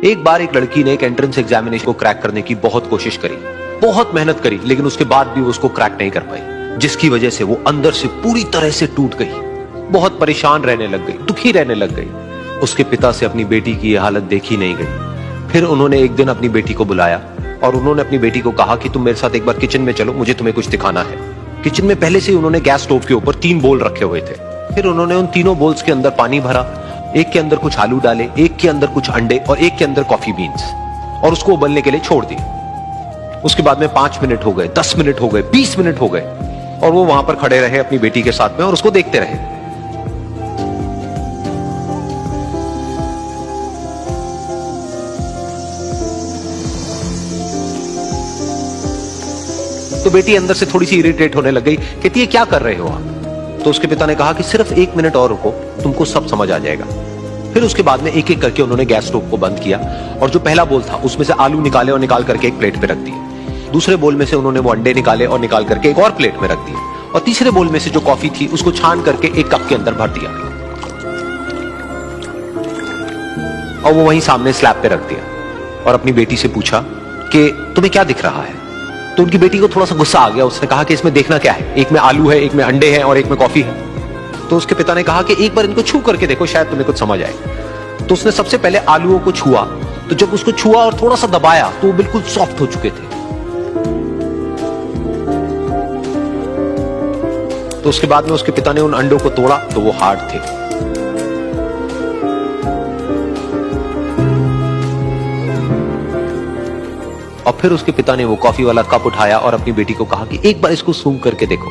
एक बार एक लड़की ने एक एंट्रेंस एग्जामिनेशन को क्रैक करने की बहुत कोशिश करी, बहुत मेहनत करी, लेकिन उसके बाद भी वो उसको क्रैक नहीं कर पाई, जिसकी वजह से वो अंदर से पूरी तरह से टूट गई, बहुत परेशान रहने लग गई, दुखी रहने लग गई। उसके पिता से अपनी बेटी की यह हालत देखी नहीं गई। फिर उन्होंने एक दिन अपनी बेटी को बुलाया और उन्होंने अपनी बेटी को कहा कि तुम मेरे साथ एक बार किचन में चलो, मुझे तुम्हें कुछ दिखाना है। किचन में पहले से ही उन्होंने गैस स्टोव के ऊपर 3 बोल रखे हुए थे। फिर उन्होंने उन तीनों बोल्स के अंदर पानी भरा, एक के अंदर कुछ आलू डाले, एक के अंदर कुछ अंडे और एक के अंदर कॉफी बीन्स, और उसको उबलने के लिए छोड़ दिया। उसके बाद में 5 मिनट हो गए, 10 मिनट हो गए, 20 मिनट हो गए, और वो वहां पर खड़े रहे अपनी बेटी के साथ में और उसको देखते रहे। तो बेटी अंदर से थोड़ी सी इरिटेट होने लग गई, कहती है क्या कर रहे हो आप? तो उसके पिता ने कहा कि सिर्फ 1 मिनट और रुको, तुमको सब समझ आ जाएगा। फिर उसके बाद में एक एक करके उन्होंने गैस स्टोव को बंद किया और जो पहला बोल था उसमें से आलू निकाले और निकाल करके एक प्लेट पे रख दिए। दूसरे बोल में से उन्होंने वो अंडे निकाले और निकाल करके एक और प्लेट में रख दिए, और तीसरे बोल में से जो कॉफी थी उसको छान करके एक कप के अंदर भर दिया और वो वहीं सामने स्लैब पे रख दिया और अपनी बेटी से पूछा कि तुम्हें क्या दिख रहा है? तो उनकी बेटी को थोड़ा सा गुस्सा आ गया। उसने कहा कि इसमें देखना क्या है, एक में आलू है, एक में अंडे हैं और एक में कॉफी है। तो उसके पिता ने कहा कि एक बार इनको छू करके देखो, शायद तुम्हें कुछ समझ आए। तो उसने सबसे पहले आलूओं को छुआ, तो जब उसको छुआ और थोड़ा सा दबाया तो वो बिल्कुल सॉफ्ट हो चुके थे। तो उसके बाद में उसके पिता ने उन अंडों को तोड़ा तो वो हार्ड थे। और फिर उसके पिता ने वो कॉफी वाला कप उठाया और अपनी बेटी को कहा कि एक बार इसको सूंघ करके देखो।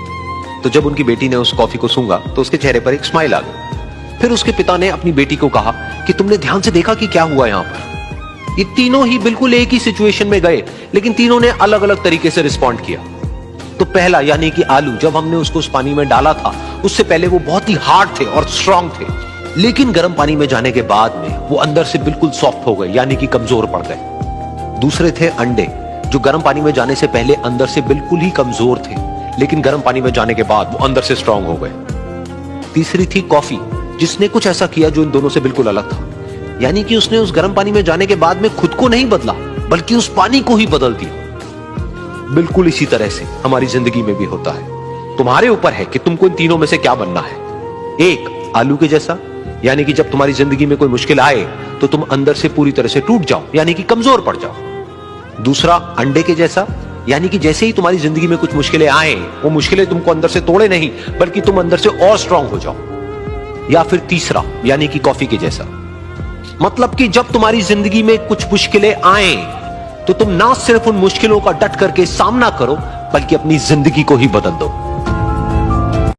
तो जब उनकी बेटी ने उस कॉफी को सूंघा तो उसके चेहरे पर एक स्माइल आ गई। फिर उसके पिता ने अपनी बेटी को कहा कि तुमने ध्यान से देखा कि क्या हुआ यहां पर? ये तीनों ही बिल्कुल एक ही सिचुएशन में गए, लेकिन तीनों ने अलग अलग तरीके से रिस्पॉन्ड किया। तो पहला यानी कि आलू, जब हमने उसको उस पानी में डाला था उससे पहले वो बहुत ही हार्ड थे और स्ट्रांग थे, लेकिन गर्म पानी में जाने के बाद में वो अंदर से बिल्कुल सॉफ्ट हो गए, यानी कि कमजोर पड़ गए। दूसरे थे अंडे, जो गर्म पानी में जाने से पहले अंदर से बिल्कुल ही कमजोर थे, लेकिन गर्म पानी में जाने के बाद वो अंदर से स्ट्रांग हो गए। तीसरी थी कॉफी, जिसने कुछ ऐसा किया जो इन दोनों से बिल्कुल अलग था, यानी कि उसने उस गर्म पानी में जाने के बाद में खुद को नहीं बदला, बल्कि उस पानी को ही बदल दिया। बिल्कुल इसी तरह से हमारी जिंदगी में भी होता है। तुम्हारे ऊपर है कि तुमको इन तीनों में से क्या बनना है। एक, आलू के जैसा, यानी कि जब तुम्हारी जिंदगी में कोई मुश्किल आए तो तुम अंदर से पूरी तरह से टूट जाओ, यानी कि कमजोर पड़ जाओ। दूसरा, अंडे के जैसा, यानी कि जैसे ही तुम्हारी जिंदगी में कुछ मुश्किलें आए, वो मुश्किलें तुमको अंदर से तोड़े नहीं, बल्कि तुम अंदर से और स्ट्रांग हो जाओ। या फिर तीसरा, यानी कि कॉफी के जैसा, मतलब कि जब तुम्हारी जिंदगी में कुछ मुश्किलें आए तो तुम ना सिर्फ उन मुश्किलों का डट करके सामना करो, बल्कि अपनी जिंदगी को ही बदल दो।